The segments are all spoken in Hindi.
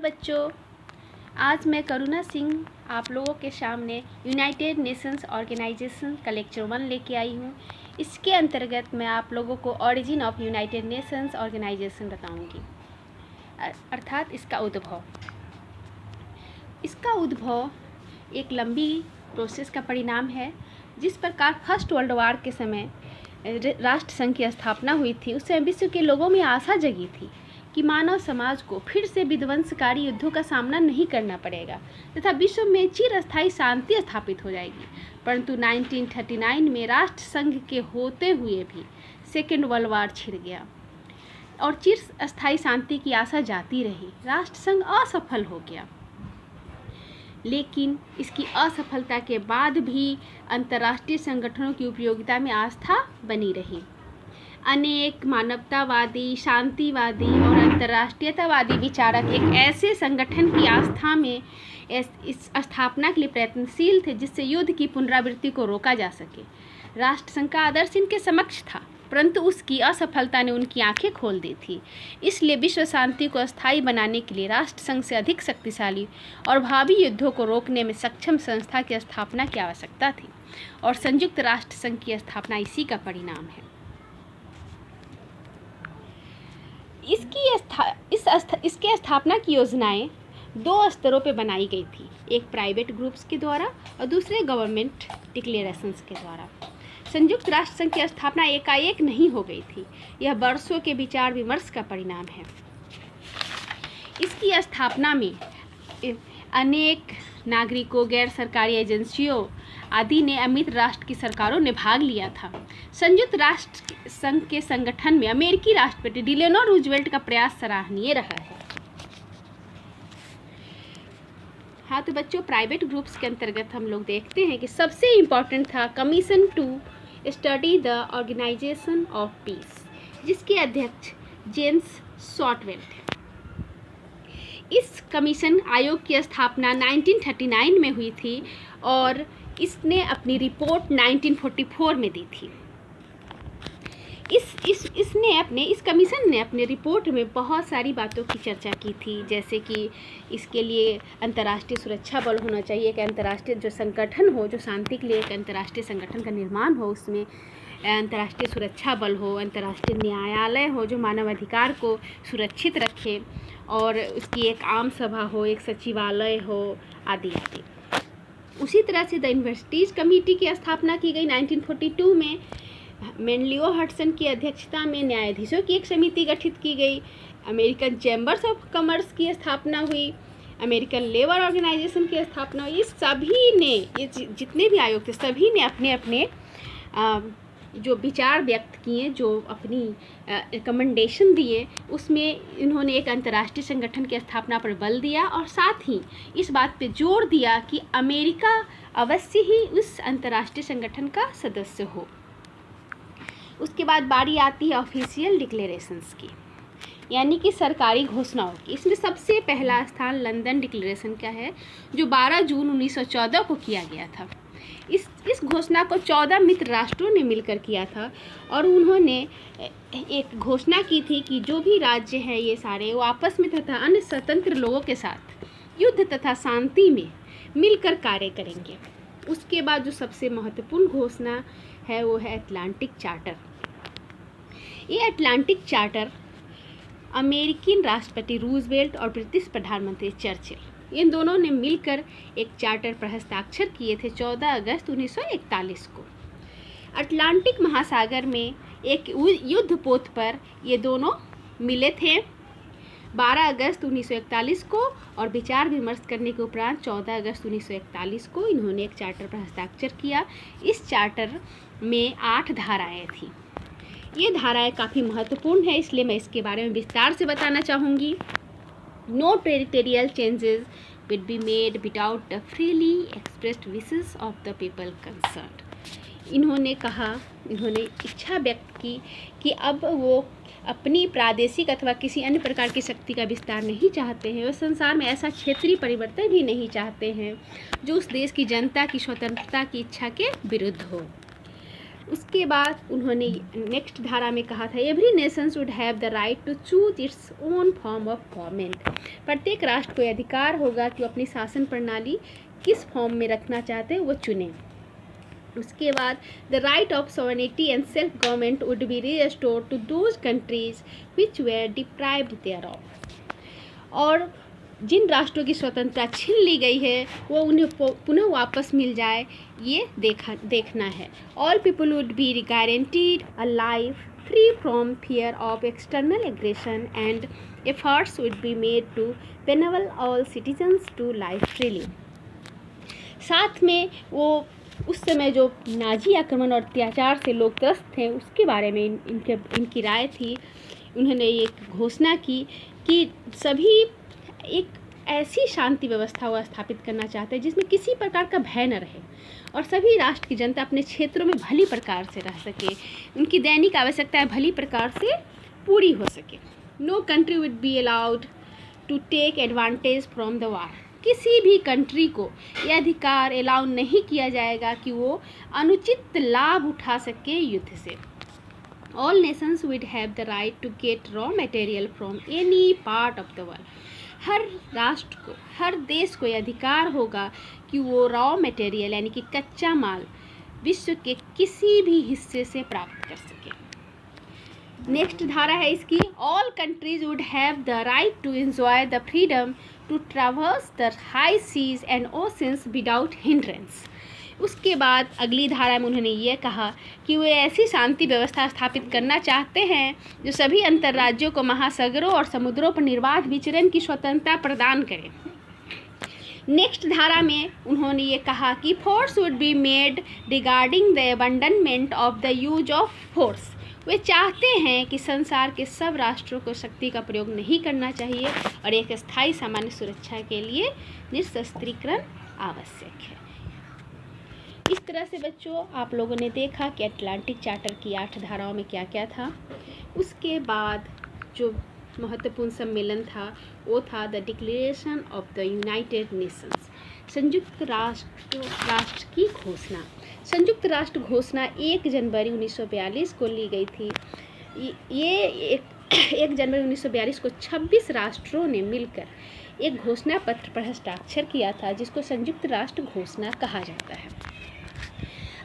बच्चों, आज मैं करुणा सिंह आप लोगों के सामने यूनाइटेड नेशंस ऑर्गेनाइजेशन का लेक्चर 1 लेके आई हूँ। इसके अंतर्गत मैं आप लोगों को origin of United Nations organisation बताऊँगी, अर्थात इसका उद्भव। इसका उद्भव एक लंबी प्रोसेस का परिणाम है। जिस प्रकार फर्स्ट वर्ल्ड वॉर के समय राष्ट्र संघ की स्थापना हुई थी, उस समय विश्व के लोगों में आशा जगी थी कि मानव समाज को फिर से विध्वंसकारी युद्धों का सामना नहीं करना पड़ेगा तथा विश्व में चिरस्थायी शांति स्थापित हो जाएगी। परंतु 1939 में राष्ट्र संघ के होते हुए भी सेकेंड वर्ल्ड वॉर छिड़ गया और चिरस्थायी शांति की आशा जाती रही। राष्ट्र संघ असफल हो गया, लेकिन इसकी असफलता के बाद भी अंतर्राष्ट्रीय संगठनों की उपयोगिता में आस्था बनी रही। अनेक मानवतावादी, शांतिवादी और अंतर्राष्ट्रीयतावादी विचारक एक ऐसे संगठन की आस्था में इस स्थापना के लिए प्रयत्नशील थे जिससे युद्ध की पुनरावृत्ति को रोका जा सके। राष्ट्र संघ का आदर्श इनके समक्ष था, परंतु उसकी असफलता ने उनकी आंखें खोल दी थी। इसलिए विश्व शांति को स्थायी बनाने के लिए राष्ट्र संघ से अधिक शक्तिशाली और भावी युद्धों को रोकने में सक्षम संस्था की स्थापना की आवश्यकता थी, और संयुक्त राष्ट्र संघ की स्थापना इसी का परिणाम है। इसके स्थापना की योजनाएं 2 स्तरों पर बनाई गई थी, एक प्राइवेट ग्रुप्स के द्वारा और दूसरे गवर्नमेंट डिक्लेरेशंस के द्वारा। संयुक्त राष्ट्र संघ की स्थापना एकाएक नहीं हो गई थी, यह वर्षों के विचार विमर्श का परिणाम है। इसकी स्थापना में अनेक नागरिकों, गैर सरकारी एजेंसियों आदि ने, अमित राष्ट्र की सरकारों ने भाग लिया था। संयुक्त राष्ट्र संघ के संगठन में अमेरिकी राष्ट्रपति डिलेनो रूजवेल्ट का प्रयास सराहनीय रहा है। हाँ तो बच्चों, प्राइवेट ग्रुप्स के अंतर्गत हम लोग देखते हैं कि सबसे इम्पोर्टेंट था commission to study the organisation of peace, जिसके अध्यक्ष जेम्स शॉर्टवेल थे। इस कमीशन आयोग की स्थापना 1939 में हुई थी और इसने अपनी रिपोर्ट 1944 में दी थी। इस कमीशन ने अपने रिपोर्ट में बहुत सारी बातों की चर्चा की थी, जैसे कि इसके लिए अंतर्राष्ट्रीय सुरक्षा बल होना चाहिए, एक अंतर्राष्ट्रीय जो संगठन हो, जो शांति के लिए एक अंतर्राष्ट्रीय संगठन का निर्माण हो, उसमें अंतर्राष्ट्रीय सुरक्षा बल हो, अंतर्राष्ट्रीय न्यायालय हो जो मानवाधिकार को सुरक्षित रखे, और उसकी एक आम सभा हो, एक सचिवालय हो, आदि आदि। उसी तरह से द यूनिवर्सिटीज़ कमेटी की स्थापना की गई 1942 में। मेनलियो हडसन की अध्यक्षता में न्यायाधीशों की एक समिति गठित की गई। अमेरिकन चैम्बर्स ऑफ कॉमर्स की स्थापना हुई। अमेरिकन लेबर ऑर्गेनाइजेशन की स्थापना हुई। इस सभी ने, ये जितने भी आयोग थे, सभी ने अपने अपने जो विचार व्यक्त किए, जो अपनी रिकमेंडेशन दिए, उसमें इन्होंने एक अंतर्राष्ट्रीय संगठन की स्थापना पर बल दिया और साथ ही इस बात पे जोर दिया कि अमेरिका अवश्य ही उस अंतर्राष्ट्रीय संगठन का सदस्य हो। उसके बाद बारी आती है ऑफिशियल डिक्लेरेशंस की, यानी कि सरकारी घोषणाओं की। इसमें सबसे पहला स्थान लंदन डिक्लेरेशन का है, जो 12 जून 1914 को किया गया था। इस घोषणा को 14 मित्र राष्ट्रों ने मिलकर किया था, और उन्होंने एक घोषणा की थी कि जो भी राज्य हैं ये सारे, वो आपस में तथा अन्य स्वतंत्र लोगों के साथ युद्ध तथा शांति में मिलकर कार्य करेंगे। उसके बाद जो सबसे महत्वपूर्ण घोषणा है वो है अटलांटिक चार्टर। ये अटलांटिक चार्टर अमेरिकी राष्ट्रपति रूजवेल्ट और ब्रिटिश प्रधानमंत्री चर्चिल, इन दोनों ने मिलकर एक चार्टर पर हस्ताक्षर किए थे 14 अगस्त 1941 को। अटलांटिक महासागर में एक युद्ध पोत पर ये दोनों मिले थे 12 अगस्त 1941 को, और विचार विमर्श करने के उपरांत 14 अगस्त 1941 को इन्होंने एक चार्टर पर हस्ताक्षर किया। इस चार्टर में 8 धाराएं थी। ये धाराएं काफ़ी महत्वपूर्ण है, इसलिए मैं इसके बारे में विस्तार से बताना चाहूँगी। No territorial changes will be made without the freely expressed wishes of the people concerned. इन्होंने इच्छा व्यक्त की कि अब वो अपनी प्रादेशिक अथवा किसी अन्य प्रकार की शक्ति का विस्तार नहीं चाहते हैं, और संसार में ऐसा क्षेत्रीय परिवर्तन भी नहीं चाहते हैं जो उस देश की जनता की स्वतंत्रता की इच्छा के विरुद्ध हो। उसके बाद उन्होंने नेक्स्ट धारा में कहा था every nation should have the right to choose its own form of government. प्रत्येक राष्ट्र को अधिकार होगा कि वो अपनी शासन प्रणाली किस फॉर्म में रखना चाहते हैं वो चुनें। उसके बाद the right of sovereignty and self government would be restored to those countries which were deprived thereof. और जिन राष्ट्रों की स्वतंत्रता छीन ली गई है वो उन्हें पुनः वापस मिल जाए, ये देखना है। All people would be guaranteed a life free from fear of external aggression and efforts would be made to enable all citizens to life freely. साथ में वो उस समय जो नाजी आक्रमण और अत्याचार से लोग त्रस्त थे उसके बारे में इनकी राय थी। उन्होंने ये घोषणा की कि सभी एक ऐसी शांति व्यवस्था वो स्थापित करना चाहते हैं जिसमें किसी प्रकार का भय न रहे और सभी राष्ट्र की जनता अपने क्षेत्रों में भली प्रकार से रह सके, उनकी दैनिक आवश्यकताएं भली प्रकार से पूरी हो सके। No country would be allowed to take advantage from the war. किसी भी कंट्री को यह अधिकार अलाउ नहीं किया जाएगा कि वो अनुचित लाभ उठा सके युद्ध से। All nations would have the right to get raw material from any part of the world. हर राष्ट्र को, हर देश को यह अधिकार होगा कि वो रॉ मटेरियल यानी कि कच्चा माल विश्व के किसी भी हिस्से से प्राप्त कर सके। नेक्स्ट धारा है इसकी all countries would have the right to enjoy the freedom to traverse the high seas and oceans without hindrance. उसके बाद अगली धारा में उन्होंने ये कहा कि वे ऐसी शांति व्यवस्था स्थापित करना चाहते हैं जो सभी अंतर्राज्यों को महासागरों और समुद्रों पर निर्बाध विचरण की स्वतंत्रता प्रदान करे। नेक्स्ट धारा में उन्होंने ये कहा कि force would be made regarding the abandonment of the use of force. वे चाहते हैं कि संसार के सब राष्ट्रों को शक्ति का प्रयोग नहीं करना चाहिए और एक स्थायी सामान्य सुरक्षा के लिए निशस्त्रीकरण आवश्यक है। इस तरह से बच्चों आप लोगों ने देखा कि अटलांटिक चार्टर की 8 धाराओं में क्या क्या था। उसके बाद जो महत्वपूर्ण सम्मेलन था वो था the declaration of the United Nations, संयुक्त राष्ट्र की घोषणा। संयुक्त राष्ट्र घोषणा 1 जनवरी 1942 को ली गई थी। ये 1 जनवरी 1942 को 26 राष्ट्रों ने मिलकर एक घोषणा पत्र पर हस्ताक्षर किया था जिसको संयुक्त राष्ट्र घोषणा कहा जाता है।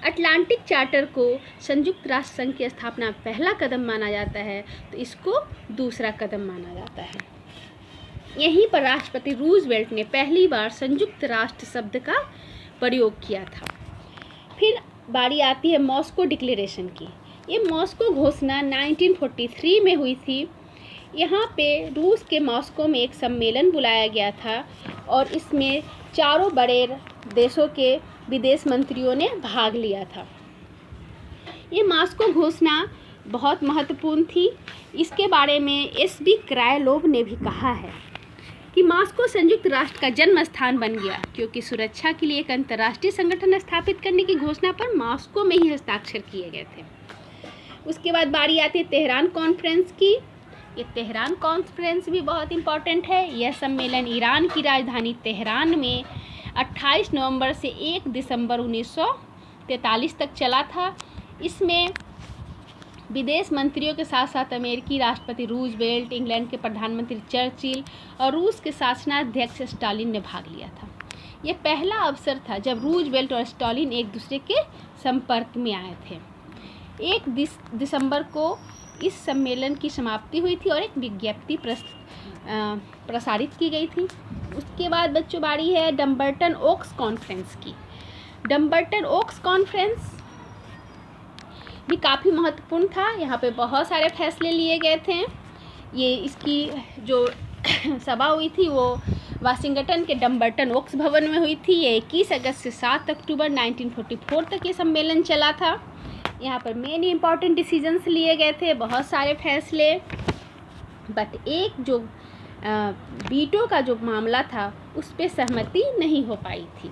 अटलांटिक चार्टर को संयुक्त राष्ट्र संघ की स्थापना पहला कदम माना जाता है तो इसको दूसरा कदम माना जाता है। यहीं पर राष्ट्रपति रूजवेल्ट ने पहली बार संयुक्त राष्ट्र शब्द का प्रयोग किया था। फिर बारी आती है मॉस्को डिक्लेरेशन की। ये मॉस्को घोषणा 1943 में हुई थी। यहाँ पे रूस के मॉस्को में एक सम्मेलन बुलाया गया था और इसमें चारों बड़े देशों के विदेश मंत्रियों ने भाग लिया था। ये मॉस्को घोषणा बहुत महत्वपूर्ण थी। इसके बारे में एस.बी. क्रायलोव ने भी कहा है कि मॉस्को संयुक्त राष्ट्र का जन्म स्थान बन गया क्योंकि सुरक्षा के लिए एक अंतर्राष्ट्रीय संगठन स्थापित करने की घोषणा पर मॉस्को में ही हस्ताक्षर किए गए थे। उसके बाद बारी आती है तेहरान कॉन्फ्रेंस की। ये तेहरान कॉन्फ्रेंस भी बहुत इम्पॉर्टेंट है। यह सम्मेलन ईरान की राजधानी तेहरान में 28 नवंबर से 1 दिसंबर 1943 तक चला था। इसमें विदेश मंत्रियों के साथ साथ अमेरिकी राष्ट्रपति रूजवेल्ट, इंग्लैंड के प्रधानमंत्री चर्चिल और रूस के शासनाध्यक्ष स्टालिन ने भाग लिया था। यह पहला अवसर था जब रूजवेल्ट और स्टालिन एक दूसरे के संपर्क में आए थे। 1 दिसंबर को इस सम्मेलन की समाप्ति हुई थी और एक विज्ञप्ति प्रसारित की गई थी। उसके बाद बच्चों बारी है डम्बर्टन ओक्स कॉन्फ्रेंस की। डम्बर्टन ओक्स कॉन्फ्रेंस भी काफ़ी महत्वपूर्ण था। यहाँ पे बहुत सारे फैसले लिए गए थे। ये इसकी जो सभा हुई थी वो वाशिंगटन के डम्बर्टन ओक्स भवन में हुई थी। ये 21 अगस्त से 7 अक्टूबर 1944 तक ये सम्मेलन चला था। यहाँ पर मेन इम्पॉर्टेंट डिसीजंस लिए गए थे, बहुत सारे फैसले। बट एक जो वीटो का जो मामला था उस पर सहमति नहीं हो पाई थी।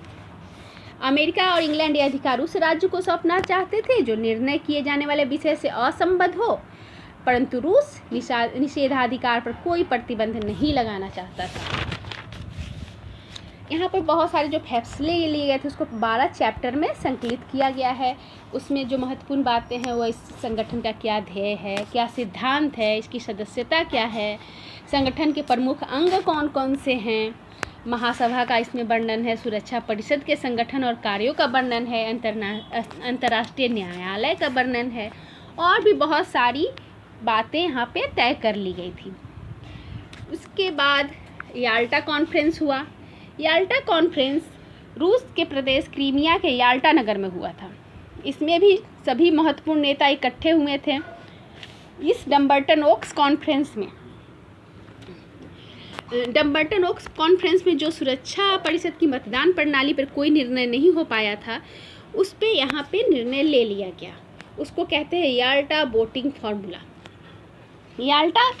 अमेरिका और इंग्लैंड ये अधिकार उस राज्य को सौंपना चाहते थे जो निर्णय किए जाने वाले विषय से असंबद्ध हो, परंतु रूस निषेधाधिकार पर कोई प्रतिबंध नहीं लगाना चाहता था। यहाँ पर बहुत सारे जो फैसले लिए गए थे उसको 12 चैप्टर में संकलित किया गया है। उसमें जो महत्वपूर्ण बातें हैं वो इस संगठन का क्या ध्येय है, क्या सिद्धांत है, इसकी सदस्यता क्या है, संगठन के प्रमुख अंग कौन कौन से हैं, महासभा का इसमें वर्णन है, सुरक्षा परिषद के संगठन और कार्यों का वर्णन है, अंतर्राष्ट्रीय न्यायालय का वर्णन है और भी बहुत सारी बातें यहाँ पे तय कर ली गई थी। उसके बाद याल्टा कॉन्फ्रेंस हुआ। याल्टा कॉन्फ्रेंस रूस के प्रदेश क्रीमिया के याल्टा नगर में हुआ था। इसमें भी सभी महत्वपूर्ण नेता इकट्ठे हुए थे। इस डम्बर्टन ओक्स कॉन्फ्रेंस में जो सुरक्षा परिषद की मतदान प्रणाली पर कोई निर्णय नहीं हो पाया था, उस पे यहाँ पे निर्णय ले लिया गया। उसको कहते हैं याल्टा वोटिंग फार्मूला। याल्टा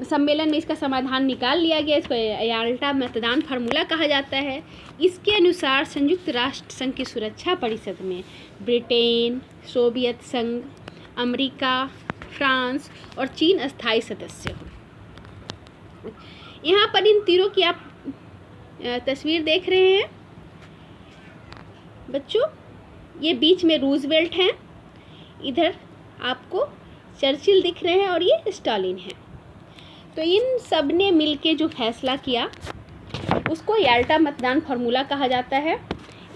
सम्मेलन में इसका समाधान निकाल लिया गया। इसको याल्टा मतदान फार्मूला कहा जाता है। इसके अनुसार संयुक्त राष्ट्र संघ की सुरक्षा परिषद में ब्रिटेन, सोवियत संघ, अमेरिका, फ्रांस और चीन अस्थायी सदस्य हो। यहाँ पर इन तीरों की आप तस्वीर देख रहे हैं बच्चों, ये बीच में रूजवेल्ट हैं, इधर आपको चर्चिल दिख रहे हैं और ये स्टालिन है। तो इन सब ने मिलके जो फैसला किया उसको याल्टा मतदान फार्मूला कहा जाता है।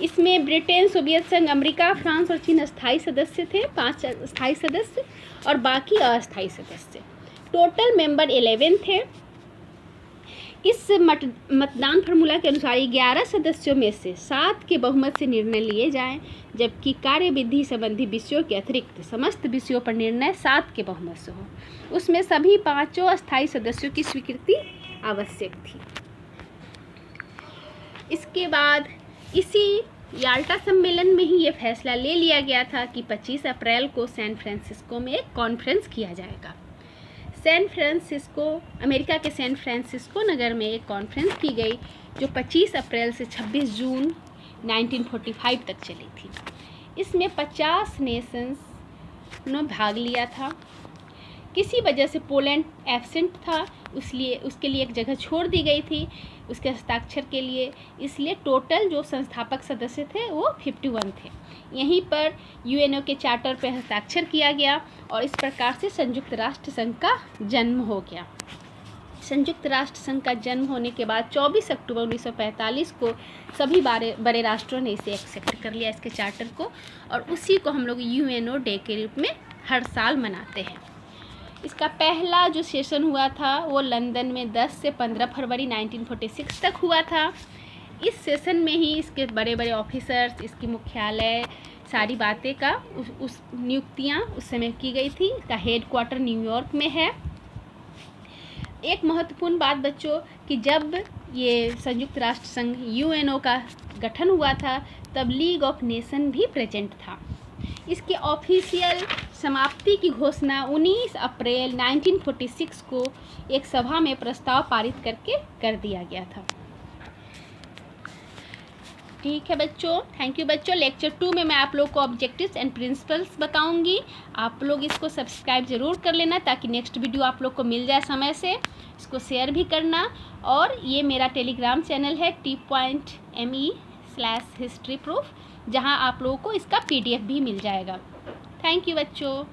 इसमें ब्रिटेन, सोवियत संघ, अमेरिका, फ्रांस और चीन अस्थायी सदस्य थे, 5 स्थायी सदस्य और बाकी अस्थायी सदस्य। टोटल मेंबर 11 थे। इस मतदान फार्मूला के अनुसार 11 सदस्यों में से 7 के बहुमत से निर्णय लिए जाएं, जबकि कार्यविधि संबंधी विषयों के अतिरिक्त समस्त विषयों पर निर्णय 7 के बहुमत से हो। उसमें सभी 5 अस्थायी सदस्यों की स्वीकृति आवश्यक थी। इसके बाद इसी याल्टा सम्मेलन में ही ये फैसला ले लिया गया था कि 25 अप्रैल को सैन फ्रांसिस्को में एक कॉन्फ्रेंस किया जाएगा। अमेरिका के सैन फ्रांसिस्को नगर में एक कॉन्फ्रेंस की गई जो 25 अप्रैल से 26 जून 1945 तक चली थी। इसमें 50 नेशंस ने भाग लिया था। किसी वजह से पोलैंड एब्सेंट था, इसलिए उसके लिए एक जगह छोड़ दी गई थी उसके हस्ताक्षर के लिए। इसलिए टोटल जो संस्थापक सदस्य थे वो 51 थे। यहीं पर यूएनओ के चार्टर पर हस्ताक्षर किया गया और इस प्रकार से संयुक्त राष्ट्र संघ का जन्म हो गया। संयुक्त राष्ट्र संघ का जन्म होने के बाद 24 अक्टूबर 1945 को सभी बड़े राष्ट्रों ने इसे एक्सेप्ट कर लिया, इसके चार्टर को, और उसी को हम लोग यूएनओ डे के रूप में हर साल मनाते हैं। इसका पहला जो सेशन हुआ था वो लंदन में 10 से 15 फरवरी 1946 तक हुआ था। इस सेशन में ही इसके बड़े बड़े ऑफिसर्स, इसकी मुख्यालय, सारी बातें का उस नियुक्तियाँ उस समय की गई थी। इसका हेडक्वार्टर न्यूयॉर्क में है। एक महत्वपूर्ण बात बच्चों कि जब ये संयुक्त राष्ट्र संघ यूएनओ का गठन हुआ था तब लीग ऑफ नेशन भी प्रेजेंट था। इसके ऑफिशियल समाप्ति की घोषणा 19 अप्रैल 1946 को एक सभा में प्रस्ताव पारित करके कर दिया गया था। ठीक है बच्चों, थैंक यू बच्चों। लेक्चर 2 में मैं आप लोग को ऑब्जेक्टिव्स एंड प्रिंसिपल्स बताऊंगी। आप लोग इसको सब्सक्राइब ज़रूर कर लेना ताकि नेक्स्ट वीडियो आप लोग को मिल जाए समय से। इसको शेयर भी करना। और ये मेरा टेलीग्राम चैनल है t.me/historyproof, जहां आप लोगों को इसका PDF भी मिल जाएगा। थैंक यू बच्चों।